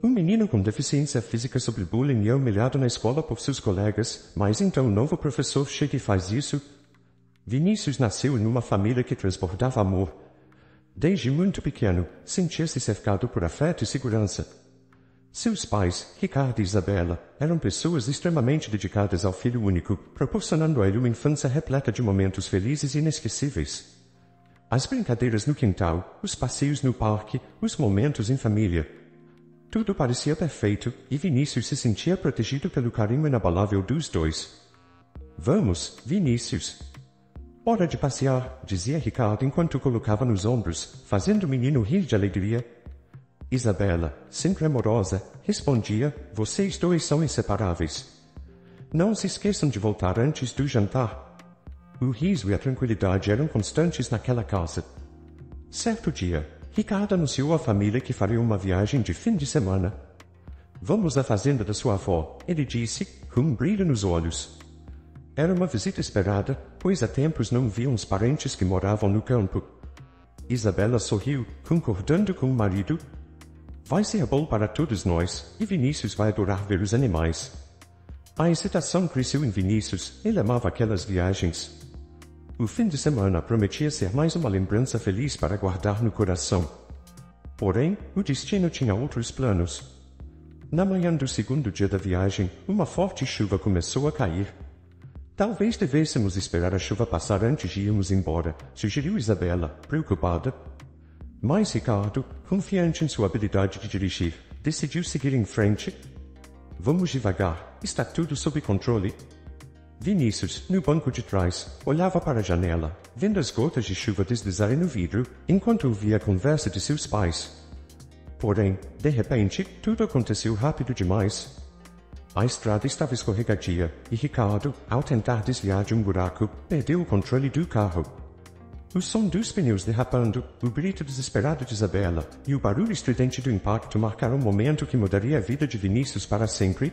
Um menino com deficiência física sofre bullying e é humilhado na escola por seus colegas, mas então o novo professor chega e faz isso. Vinícius nasceu em uma família que transbordava amor. Desde muito pequeno, sentia-se cercado por afeto e segurança. Seus pais, Ricardo e Isabela, eram pessoas extremamente dedicadas ao filho único, proporcionando a ele uma infância repleta de momentos felizes e inesquecíveis. As brincadeiras no quintal, os passeios no parque, os momentos em família. Tudo parecia perfeito, e Vinícius se sentia protegido pelo carinho inabalável dos dois. Vamos, Vinícius. Hora de passear, dizia Ricardo enquanto o colocava nos ombros, fazendo o menino rir de alegria. Isabela, sempre amorosa, respondia, vocês dois são inseparáveis. Não se esqueçam de voltar antes do jantar. O riso e a tranquilidade eram constantes naquela casa. Certo dia, Ricardo anunciou à família que faria uma viagem de fim de semana. Vamos à fazenda da sua avó, ele disse, com um brilho nos olhos. Era uma visita esperada, pois há tempos não viam os parentes que moravam no campo. Isabela sorriu, concordando com o marido. Vai ser bom para todos nós, e Vinícius vai adorar ver os animais. A excitação cresceu em Vinícius, ele amava aquelas viagens. O fim de semana prometia ser mais uma lembrança feliz para guardar no coração. Porém, o destino tinha outros planos. Na manhã do segundo dia da viagem, uma forte chuva começou a cair. Talvez devêssemos esperar a chuva passar antes de irmos embora, sugeriu Isabela, preocupada. Mas Ricardo, confiante em sua habilidade de dirigir, decidiu seguir em frente. Vamos devagar, está tudo sob controle. Vinícius, no banco de trás, olhava para a janela, vendo as gotas de chuva deslizarem no vidro, enquanto ouvia a conversa de seus pais. Porém, de repente, tudo aconteceu rápido demais. A estrada estava escorregadia, e Ricardo, ao tentar desviar de um buraco, perdeu o controle do carro. O som dos pneus derrapando, o grito desesperado de Isabela e o barulho estridente do impacto marcaram um momento que mudaria a vida de Vinícius para sempre.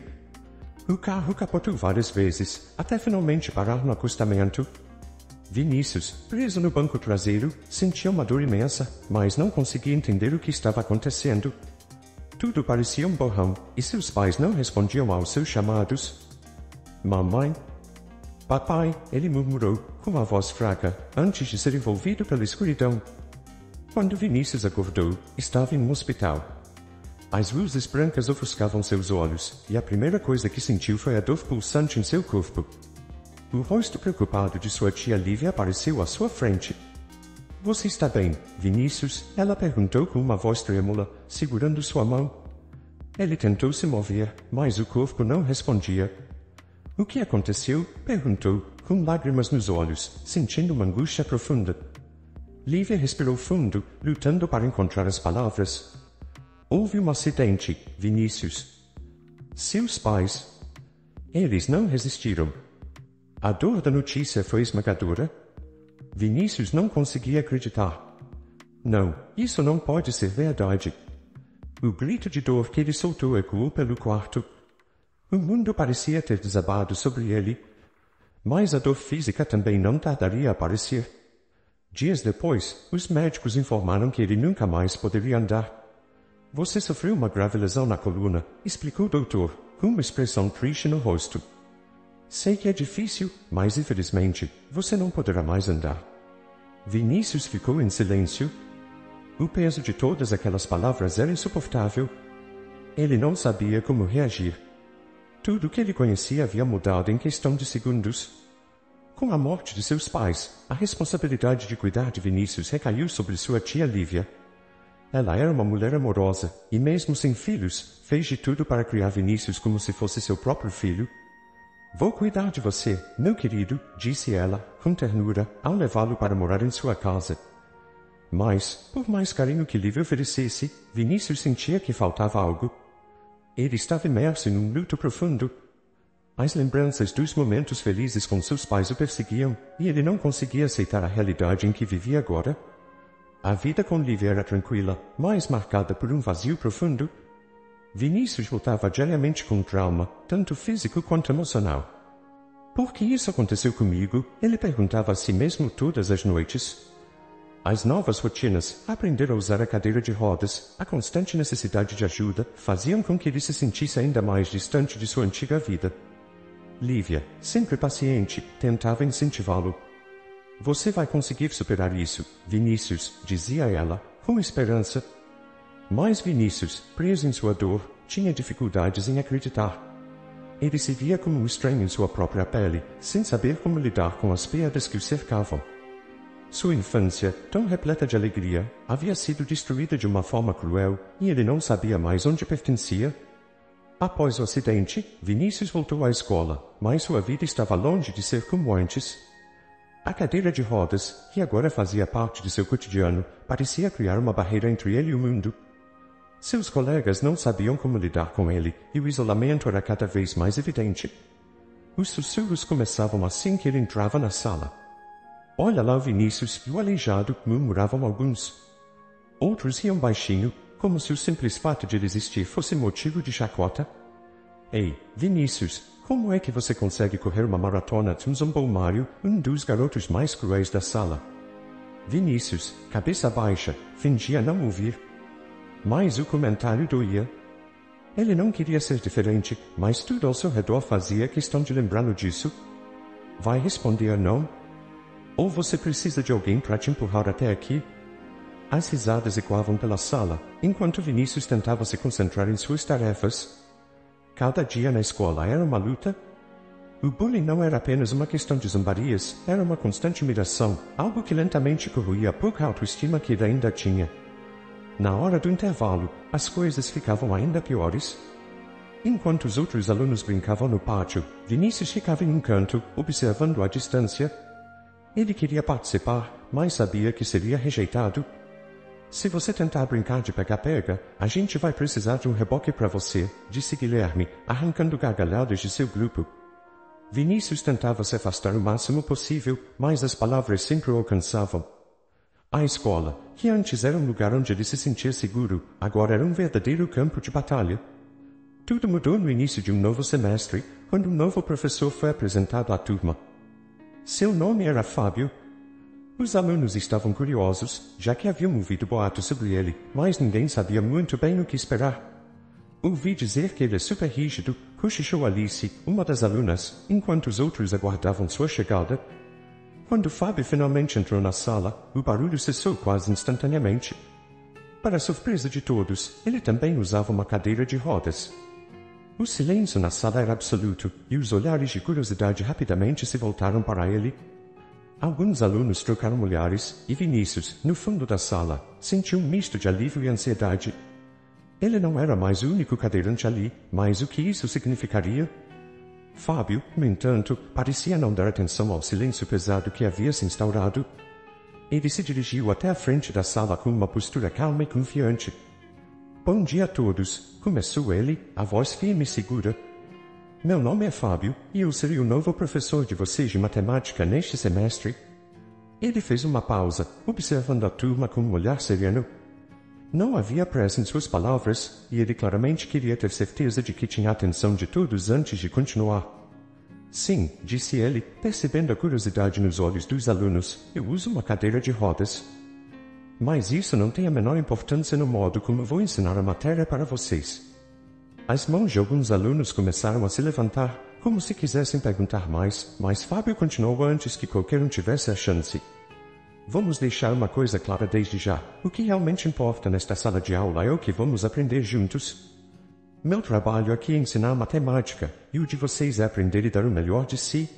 O carro capotou várias vezes, até finalmente parar no acostamento. Vinícius, preso no banco traseiro, sentia uma dor imensa, mas não conseguia entender o que estava acontecendo. Tudo parecia um borrão, e seus pais não respondiam aos seus chamados. Mamãe? Papai, ele murmurou, com a voz fraca, antes de ser envolvido pela escuridão. Quando Vinícius acordou, estava em um hospital. As luzes brancas ofuscavam seus olhos, e a primeira coisa que sentiu foi a dor pulsante em seu corpo. O rosto preocupado de sua tia Lívia apareceu à sua frente. Você está bem, Vinícius? Ela perguntou com uma voz trêmula, segurando sua mão. Ele tentou se mover, mas o corpo não respondia. O que aconteceu? Perguntou, com lágrimas nos olhos, sentindo uma angústia profunda. Lívia respirou fundo, lutando para encontrar as palavras. Houve um acidente, Vinícius. Seus pais. Eles não resistiram. A dor da notícia foi esmagadora. Vinícius não conseguia acreditar. Não, isso não pode ser verdade. O grito de dor que ele soltou ecoou pelo quarto. O mundo parecia ter desabado sobre ele. Mas a dor física também não tardaria a aparecer. Dias depois, os médicos informaram que ele nunca mais poderia andar. Você sofreu uma grave lesão na coluna, explicou o doutor, com uma expressão triste no rosto. Sei que é difícil, mas infelizmente, você não poderá mais andar. Vinícius ficou em silêncio. O peso de todas aquelas palavras era insuportável. Ele não sabia como reagir. Tudo o que ele conhecia havia mudado em questão de segundos. Com a morte de seus pais, a responsabilidade de cuidar de Vinícius recaiu sobre sua tia Lívia. Ela era uma mulher amorosa, e mesmo sem filhos, fez de tudo para criar Vinícius como se fosse seu próprio filho. Vou cuidar de você, meu querido, disse ela, com ternura, ao levá-lo para morar em sua casa. Mas, por mais carinho que Lívia oferecesse, Vinícius sentia que faltava algo. Ele estava imerso em um luto profundo. As lembranças dos momentos felizes com seus pais o perseguiam, e ele não conseguia aceitar a realidade em que vivia agora. A vida com Lívia era tranquila, mas marcada por um vazio profundo. Vinícius lutava diariamente com trauma, tanto físico quanto emocional. Por que isso aconteceu comigo? Ele perguntava a si mesmo todas as noites. As novas rotinas, aprender a usar a cadeira de rodas, a constante necessidade de ajuda, faziam com que ele se sentisse ainda mais distante de sua antiga vida. Lívia, sempre paciente, tentava incentivá-lo. Você vai conseguir superar isso, Vinícius, dizia ela, com esperança. Mas Vinícius, preso em sua dor, tinha dificuldades em acreditar. Ele se via como um estranho em sua própria pele, sem saber como lidar com as perdas que o cercavam. Sua infância, tão repleta de alegria, havia sido destruída de uma forma cruel, e ele não sabia mais onde pertencia. Após o acidente, Vinícius voltou à escola, mas sua vida estava longe de ser como antes. A cadeira de rodas, que agora fazia parte de seu cotidiano, parecia criar uma barreira entre ele e o mundo. Seus colegas não sabiam como lidar com ele, e o isolamento era cada vez mais evidente. Os sussurros começavam assim que ele entrava na sala. Olha lá o Vinícius e o aleijado, murmuravam alguns. Outros riam baixinho, como se o simples fato de ele existir fosse motivo de chacota. Ei, Vinícius, como é que você consegue correr uma maratona? Zombou Mário, um dos garotos mais cruéis da sala. Vinícius, cabeça baixa, fingia não ouvir. Mas o comentário doía. Ele não queria ser diferente, mas tudo ao seu redor fazia questão de lembrá-lo disso. Vai responder não? Ou você precisa de alguém para te empurrar até aqui? As risadas ecoavam pela sala, enquanto Vinícius tentava se concentrar em suas tarefas. Cada dia na escola era uma luta. O bullying não era apenas uma questão de zombarias, era uma constante humilhação, algo que lentamente corroía a pouca autoestima que ele ainda tinha. Na hora do intervalo, as coisas ficavam ainda piores. Enquanto os outros alunos brincavam no pátio, Vinícius ficava em um canto, observando à distância. Ele queria participar, mas sabia que seria rejeitado. Se você tentar brincar de pega-pega, a gente vai precisar de um reboque para você, disse Guilherme, arrancando gargalhadas de seu grupo. Vinícius tentava se afastar o máximo possível, mas as palavras sempre o alcançavam. A escola, que antes era um lugar onde ele se sentia seguro, agora era um verdadeiro campo de batalha. Tudo mudou no início de um novo semestre, quando um novo professor foi apresentado à turma. Seu nome era Fábio. Os alunos estavam curiosos, já que haviam ouvido boatos sobre ele, mas ninguém sabia muito bem o que esperar. Ouvi dizer que ele é super rígido, cochichou Alice, uma das alunas, enquanto os outros aguardavam sua chegada. Quando Fábio finalmente entrou na sala, o barulho cessou quase instantaneamente. Para surpresa de todos, ele também usava uma cadeira de rodas. O silêncio na sala era absoluto, e os olhares de curiosidade rapidamente se voltaram para ele. Alguns alunos trocaram olhares, e Vinícius, no fundo da sala, sentiu um misto de alívio e ansiedade. Ele não era mais o único cadeirante ali, mas o que isso significaria? Fábio, no entanto, parecia não dar atenção ao silêncio pesado que havia se instaurado. Ele se dirigiu até a frente da sala com uma postura calma e confiante. Bom dia a todos, começou ele, a voz firme e segura. Meu nome é Fábio, e eu serei o novo professor de vocês de matemática neste semestre. Ele fez uma pausa, observando a turma com um olhar sereno. Não havia pressa em suas palavras, e ele claramente queria ter certeza de que tinha a atenção de todos antes de continuar. Sim, disse ele, percebendo a curiosidade nos olhos dos alunos, eu uso uma cadeira de rodas. Mas isso não tem a menor importância no modo como vou ensinar a matéria para vocês. As mãos de alguns alunos começaram a se levantar, como se quisessem perguntar mais, mas Fábio continuou antes que qualquer um tivesse a chance. Vamos deixar uma coisa clara desde já. O que realmente importa nesta sala de aula é o que vamos aprender juntos. Meu trabalho aqui é ensinar matemática, e o de vocês é aprender e dar o melhor de si.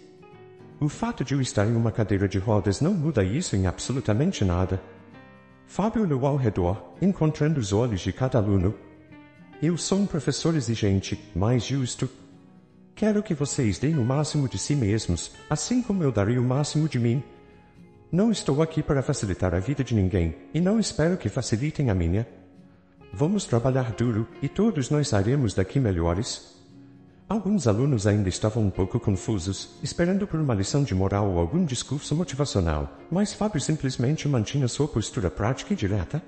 O fato de eu estar em uma cadeira de rodas não muda isso em absolutamente nada. Fábio olhou ao redor, encontrando os olhos de cada aluno. Eu sou um professor exigente, mas justo. Quero que vocês deem o máximo de si mesmos, assim como eu darei o máximo de mim. Não estou aqui para facilitar a vida de ninguém, e não espero que facilitem a minha. Vamos trabalhar duro, e todos nós sairemos daqui melhores. Alguns alunos ainda estavam um pouco confusos, esperando por uma lição de moral ou algum discurso motivacional, mas Fábio simplesmente mantinha sua postura prática e direta.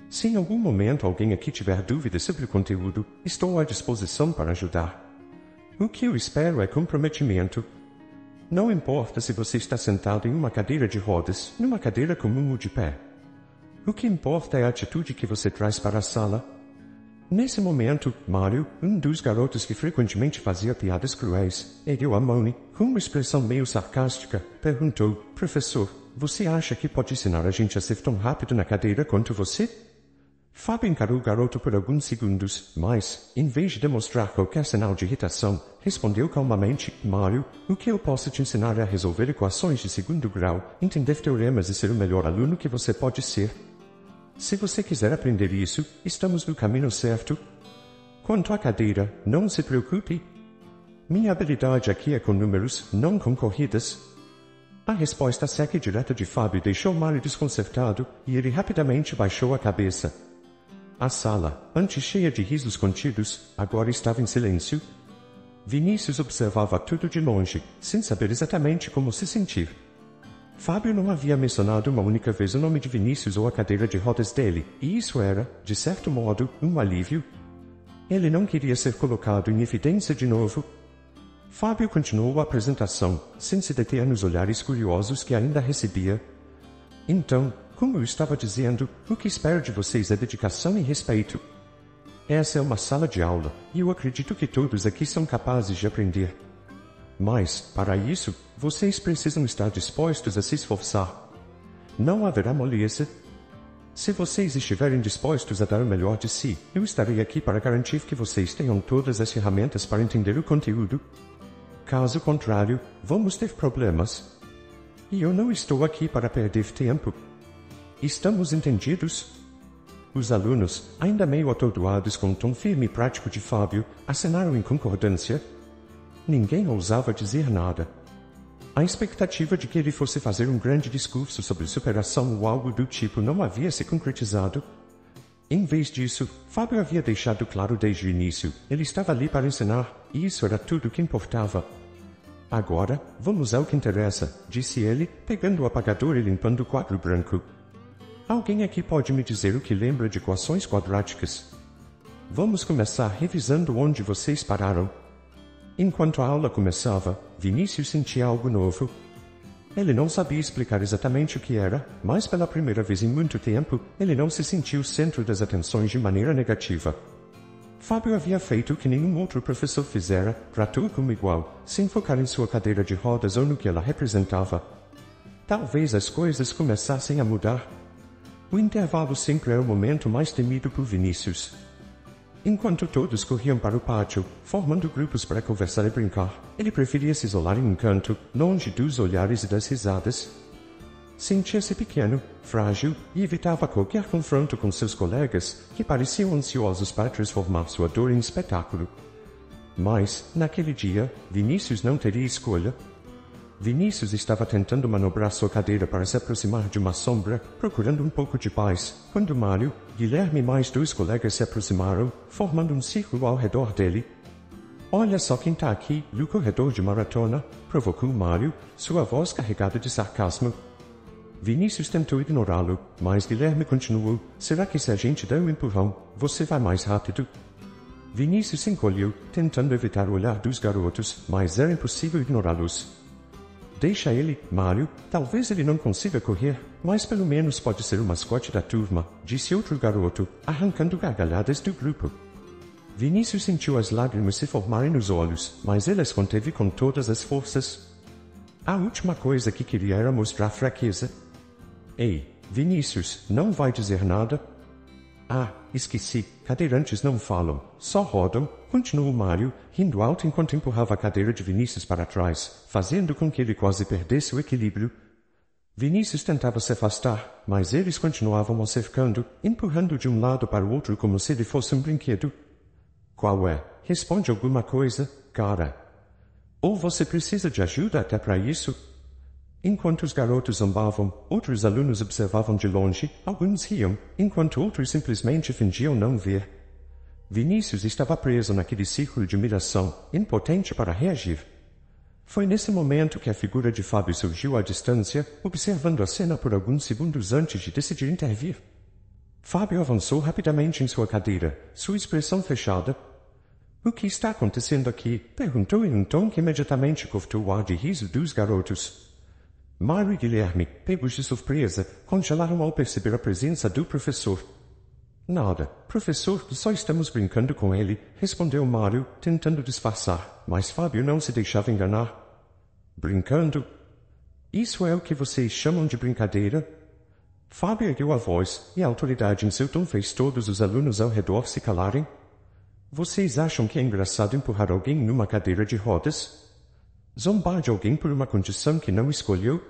Se em algum momento alguém aqui tiver dúvidas sobre o conteúdo, estou à disposição para ajudar. O que eu espero é comprometimento. Não importa se você está sentado em uma cadeira de rodas, numa cadeira comum ou de pé. O que importa é a atitude que você traz para a sala. Nesse momento, Mário, um dos garotos que frequentemente fazia piadas cruéis, ergueu a mão e, com uma expressão meio sarcástica, perguntou: Professor, você acha que pode ensinar a gente a ser tão rápido na cadeira quanto você? Fábio encarou o garoto por alguns segundos, mas, em vez de demonstrar qualquer sinal de irritação, respondeu calmamente: Mário, o que eu posso te ensinar é a resolver equações de segundo grau, entender teoremas e ser o melhor aluno que você pode ser. Se você quiser aprender isso, estamos no caminho certo. Quanto à cadeira, não se preocupe. Minha habilidade aqui é com números, não com corridas. A resposta seca e direta de Fábio deixou Mário desconcertado, e ele rapidamente baixou a cabeça. A sala, antes cheia de risos contidos, agora estava em silêncio. Vinícius observava tudo de longe, sem saber exatamente como se sentir. Fábio não havia mencionado uma única vez o nome de Vinícius ou a cadeira de rodas dele, e isso era, de certo modo, um alívio. Ele não queria ser colocado em evidência de novo. Fábio continuou a apresentação, sem se deter nos olhares curiosos que ainda recebia. Então, como eu estava dizendo, o que espero de vocês é dedicação e respeito. Essa é uma sala de aula, e eu acredito que todos aqui são capazes de aprender. Mas, para isso, vocês precisam estar dispostos a se esforçar. Não haverá moleza. Se vocês estiverem dispostos a dar o melhor de si, eu estarei aqui para garantir que vocês tenham todas as ferramentas para entender o conteúdo. Caso contrário, vamos ter problemas. E eu não estou aqui para perder tempo. Estamos entendidos? Os alunos, ainda meio atordoados com o tom firme e prático de Fábio, acenaram em concordância. Ninguém ousava dizer nada. A expectativa de que ele fosse fazer um grande discurso sobre superação ou algo do tipo não havia se concretizado. Em vez disso, Fábio havia deixado claro desde o início, ele estava ali para ensinar, e isso era tudo o que importava. Agora, vamos ao que interessa, disse ele, pegando o apagador e limpando o quadro branco. Alguém aqui pode me dizer o que lembra de equações quadráticas? Vamos começar revisando onde vocês pararam. Enquanto a aula começava, Vinícius sentia algo novo. Ele não sabia explicar exatamente o que era, mas pela primeira vez em muito tempo, ele não se sentiu o centro das atenções de maneira negativa. Fábio havia feito o que nenhum outro professor fizera, tratou como igual, sem focar em sua cadeira de rodas ou no que ela representava. Talvez as coisas começassem a mudar. O intervalo sempre é o momento mais temido por Vinícius. Enquanto todos corriam para o pátio, formando grupos para conversar e brincar, ele preferia se isolar em um canto, longe dos olhares e das risadas. Sentia-se pequeno, frágil e evitava qualquer confronto com seus colegas, que pareciam ansiosos para transformar sua dor em espetáculo. Mas, naquele dia, Vinícius não teria escolha. Vinícius estava tentando manobrar sua cadeira para se aproximar de uma sombra, procurando um pouco de paz, quando Mário, Guilherme e mais 2 colegas se aproximaram, formando um círculo ao redor dele. Olha só quem está aqui, no corredor de maratona, provocou Mário, sua voz carregada de sarcasmo. Vinícius tentou ignorá-lo, mas Guilherme continuou: será que se a gente der um empurrão, você vai mais rápido? Vinícius se encolheu, tentando evitar o olhar dos garotos, mas era impossível ignorá-los. Deixa ele, Mário, talvez ele não consiga correr, mas pelo menos pode ser o mascote da turma, disse outro garoto, arrancando gargalhadas do grupo. Vinícius sentiu as lágrimas se formarem nos olhos, mas ele as conteve com todas as forças. A última coisa que queria era mostrar fraqueza. Ei, Vinícius, não vai dizer nada? Ah, esqueci, cadeirantes não falam, só rodam, continuou Mário, rindo alto enquanto empurrava a cadeira de Vinícius para trás, fazendo com que ele quase perdesse o equilíbrio. Vinícius tentava se afastar, mas eles continuavam o cercando, empurrando de um lado para o outro como se ele fosse um brinquedo. Qual é? Responde alguma coisa, cara. Ou você precisa de ajuda até para isso? Enquanto os garotos zombavam, outros alunos observavam de longe, alguns riam, enquanto outros simplesmente fingiam não ver. Vinícius estava preso naquele círculo de admiração, impotente para reagir. Foi nesse momento que a figura de Fábio surgiu à distância, observando a cena por alguns segundos antes de decidir intervir. Fábio avançou rapidamente em sua cadeira, sua expressão fechada. O que está acontecendo aqui? Perguntou em um tom que imediatamente cortou o ar de riso dos garotos. Mário e Guilherme, pegos de surpresa, congelaram ao perceber a presença do professor. Nada, professor, só estamos brincando com ele, respondeu Mário, tentando disfarçar, mas Fábio não se deixava enganar. Brincando? Isso é o que vocês chamam de brincadeira? Fábio ergueu a voz, e a autoridade em seu tom fez todos os alunos ao redor se calarem. Vocês acham que é engraçado empurrar alguém numa cadeira de rodas? Zombar de alguém por uma condição que não escolheu?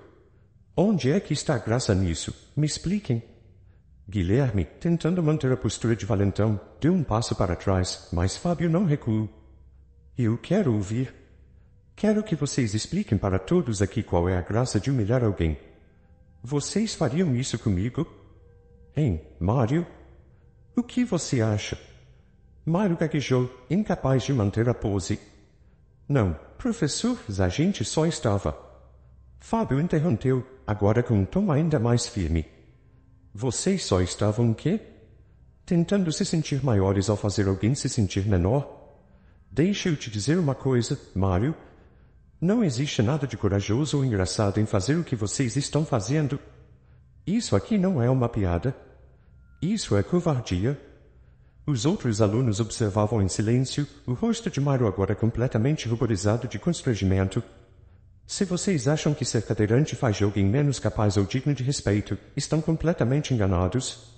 Onde é que está a graça nisso? Me expliquem. Guilherme, tentando manter a postura de valentão, deu um passo para trás, mas Fábio não recuou. Eu quero ouvir. Quero que vocês expliquem para todos aqui qual é a graça de humilhar alguém. Vocês fariam isso comigo? Hein, Mário? O que você acha? Mário gaguejou, incapaz de manter a pose. Não, professor, a gente só estava. Fábio interrompeu, agora com um tom ainda mais firme. Vocês só estavam o quê? Tentando se sentir maiores ao fazer alguém se sentir menor? Deixa eu te dizer uma coisa, Mário. Não existe nada de corajoso ou engraçado em fazer o que vocês estão fazendo. Isso aqui não é uma piada. Isso é covardia. Os outros alunos observavam em silêncio, o rosto de Mário agora completamente ruborizado de constrangimento. Se vocês acham que ser cadeirante faz de alguém menos capaz ou digno de respeito, estão completamente enganados.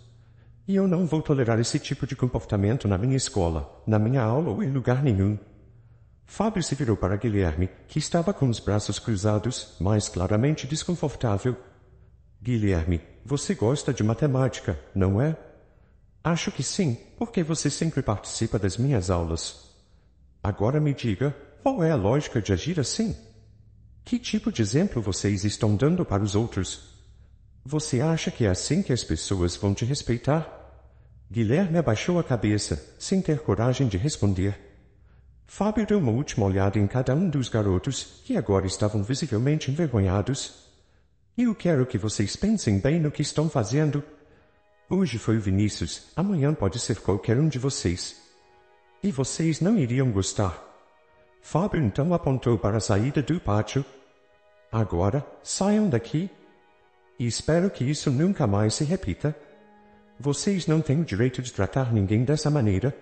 E eu não vou tolerar esse tipo de comportamento na minha escola, na minha aula ou em lugar nenhum. Fábio se virou para Guilherme, que estava com os braços cruzados, mas claramente desconfortável. Guilherme, você gosta de matemática, não é? Acho que sim, porque você sempre participa das minhas aulas. Agora me diga, qual é a lógica de agir assim? Que tipo de exemplo vocês estão dando para os outros? Você acha que é assim que as pessoas vão te respeitar? Guilherme abaixou a cabeça, sem ter coragem de responder. Fábio deu uma última olhada em cada um dos garotos, que agora estavam visivelmente envergonhados. Eu quero que vocês pensem bem no que estão fazendo. Hoje foi o Vinícius, amanhã pode ser qualquer um de vocês. E vocês não iriam gostar. Fábio então apontou para a saída do pátio. Agora, saiam daqui. E espero que isso nunca mais se repita. Vocês não têm o direito de tratar ninguém dessa maneira.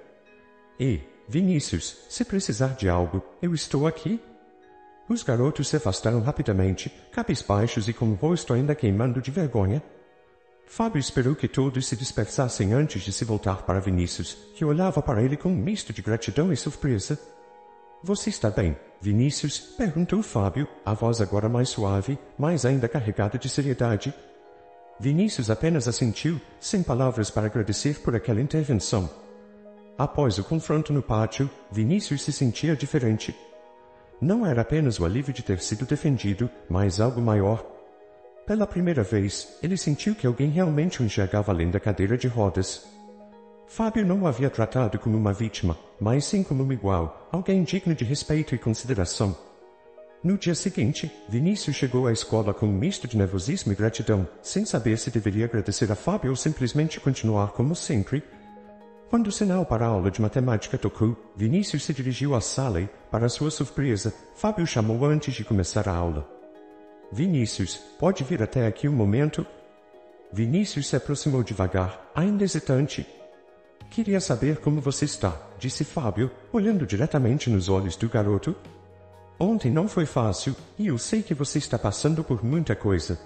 E, Vinícius, se precisar de algo, eu estou aqui. Os garotos se afastaram rapidamente, cabisbaixos e com o rosto ainda queimando de vergonha. Fábio esperou que todos se dispersassem antes de se voltar para Vinícius, que olhava para ele com um misto de gratidão e surpresa. Você está bem, Vinícius? Perguntou Fábio, a voz agora mais suave, mas ainda carregada de seriedade. Vinícius apenas assentiu, sem palavras para agradecer por aquela intervenção. Após o confronto no pátio, Vinícius se sentia diferente. Não era apenas o alívio de ter sido defendido, mas algo maior. Pela primeira vez, ele sentiu que alguém realmente o enxergava além da cadeira de rodas. Fábio não o havia tratado como uma vítima, mas sim como um igual, alguém digno de respeito e consideração. No dia seguinte, Vinícius chegou à escola com um misto de nervosismo e gratidão, sem saber se deveria agradecer a Fábio ou simplesmente continuar como sempre. Quando o sinal para a aula de matemática tocou, Vinícius se dirigiu à sala e, para sua surpresa, Fábio o chamou antes de começar a aula. Vinícius, pode vir até aqui um momento? Vinícius se aproximou devagar, ainda hesitante. Queria saber como você está, disse Fábio, olhando diretamente nos olhos do garoto. Ontem não foi fácil, e eu sei que você está passando por muita coisa.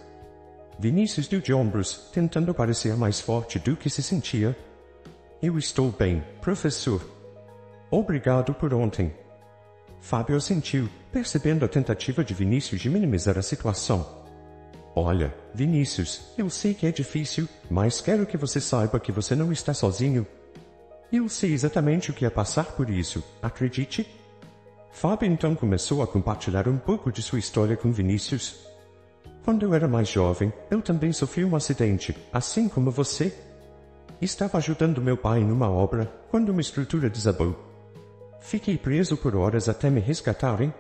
Vinícius deu de ombros, tentando parecer mais forte do que se sentia. Eu estou bem, professor. Obrigado por ontem. Fábio assentiu, percebendo a tentativa de Vinícius de minimizar a situação. Olha, Vinícius, eu sei que é difícil, mas quero que você saiba que você não está sozinho. Eu sei exatamente o que é passar por isso, acredite. Fábio então começou a compartilhar um pouco de sua história com Vinícius. Quando eu era mais jovem, eu também sofri um acidente, assim como você. Estava ajudando meu pai numa obra, quando uma estrutura desabou. Fiquei preso por horas até me resgatarem.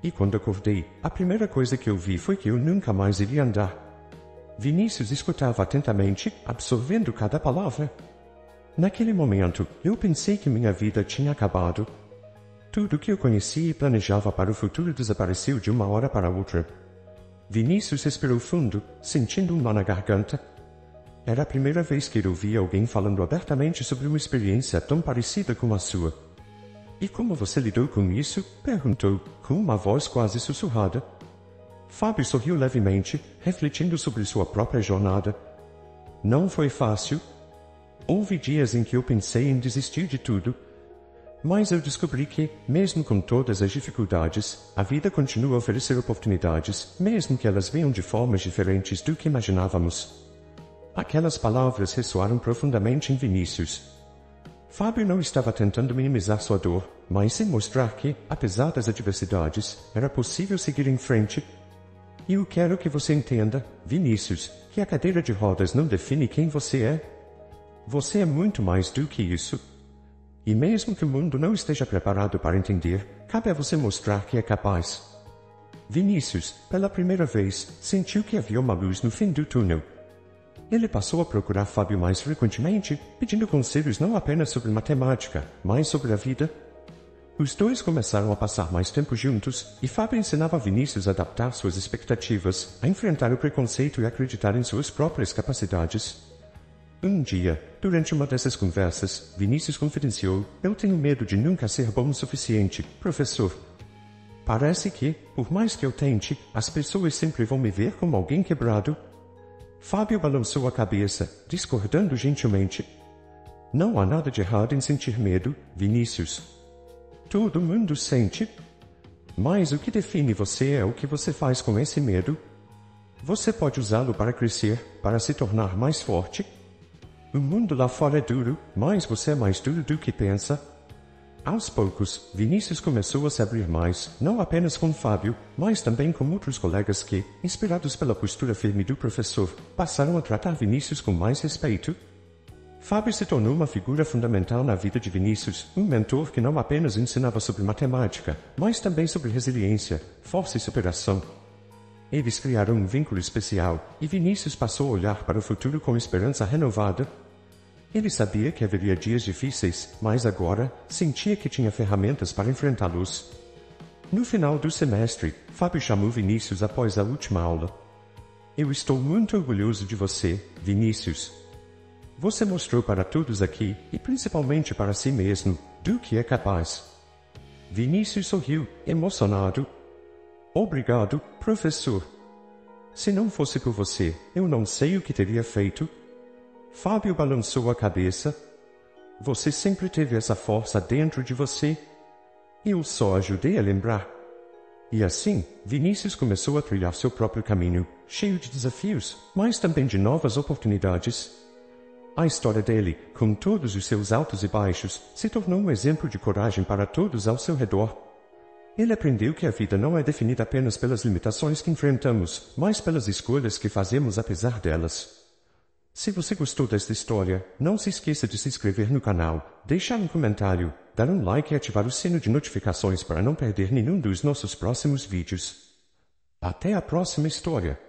E quando acordei, a primeira coisa que eu vi foi que eu nunca mais iria andar. Vinícius escutava atentamente, absorvendo cada palavra. Naquele momento, eu pensei que minha vida tinha acabado. Tudo que eu conhecia e planejava para o futuro desapareceu de uma hora para outra. Vinícius respirou fundo, sentindo um nó na garganta. Era a primeira vez que ele ouvia alguém falando abertamente sobre uma experiência tão parecida com a sua. E como você lidou com isso? Perguntou, com uma voz quase sussurrada. Fábio sorriu levemente, refletindo sobre sua própria jornada. Não foi fácil. Houve dias em que eu pensei em desistir de tudo. Mas eu descobri que, mesmo com todas as dificuldades, a vida continua a oferecer oportunidades, mesmo que elas venham de formas diferentes do que imaginávamos. Aquelas palavras ressoaram profundamente em Vinícius. Fábio não estava tentando minimizar sua dor, mas sim mostrar que, apesar das adversidades, era possível seguir em frente. E eu quero que você entenda, Vinícius, que a cadeira de rodas não define quem você é. Você é muito mais do que isso. E mesmo que o mundo não esteja preparado para entender, cabe a você mostrar que é capaz. Vinícius, pela primeira vez, sentiu que havia uma luz no fim do túnel. Ele passou a procurar Fábio mais frequentemente, pedindo conselhos não apenas sobre matemática, mas sobre a vida. Os dois começaram a passar mais tempo juntos, e Fábio ensinava a Vinícius a adaptar suas expectativas, a enfrentar o preconceito e acreditar em suas próprias capacidades. Um dia, durante uma dessas conversas, Vinícius confidenciou: "Eu tenho medo de nunca ser bom o suficiente, professor. Parece que, por mais que eu tente, as pessoas sempre vão me ver como alguém quebrado." Fábio balançou a cabeça, discordando gentilmente. "Não há nada de errado em sentir medo, Vinícius. Todo mundo sente. Mas o que define você é o que você faz com esse medo. Você pode usá-lo para crescer, para se tornar mais forte. O mundo lá fora é duro, mas você é mais duro do que pensa." Aos poucos, Vinícius começou a se abrir mais, não apenas com Fábio, mas também com outros colegas que, inspirados pela postura firme do professor, passaram a tratar Vinícius com mais respeito. Fábio se tornou uma figura fundamental na vida de Vinícius, um mentor que não apenas ensinava sobre matemática, mas também sobre resiliência, força e superação. Eles criaram um vínculo especial, e Vinícius passou a olhar para o futuro com esperança renovada. Ele sabia que haveria dias difíceis, mas agora sentia que tinha ferramentas para enfrentá-los. No final do semestre, Fábio chamou Vinícius após a última aula. "Eu estou muito orgulhoso de você, Vinícius. Você mostrou para todos aqui, e principalmente para si mesmo, do que é capaz." Vinícius sorriu, emocionado. "Obrigado, professor. Se não fosse por você, eu não sei o que teria feito." Fábio balançou a cabeça. "Você sempre teve essa força dentro de você. Eu só ajudei a lembrar." E assim, Vinícius começou a trilhar seu próprio caminho, cheio de desafios, mas também de novas oportunidades. A história dele, com todos os seus altos e baixos, se tornou um exemplo de coragem para todos ao seu redor. Ele aprendeu que a vida não é definida apenas pelas limitações que enfrentamos, mas pelas escolhas que fazemos apesar delas. Se você gostou desta história, não se esqueça de se inscrever no canal, deixar um comentário, dar um like e ativar o sino de notificações para não perder nenhum dos nossos próximos vídeos. Até a próxima história!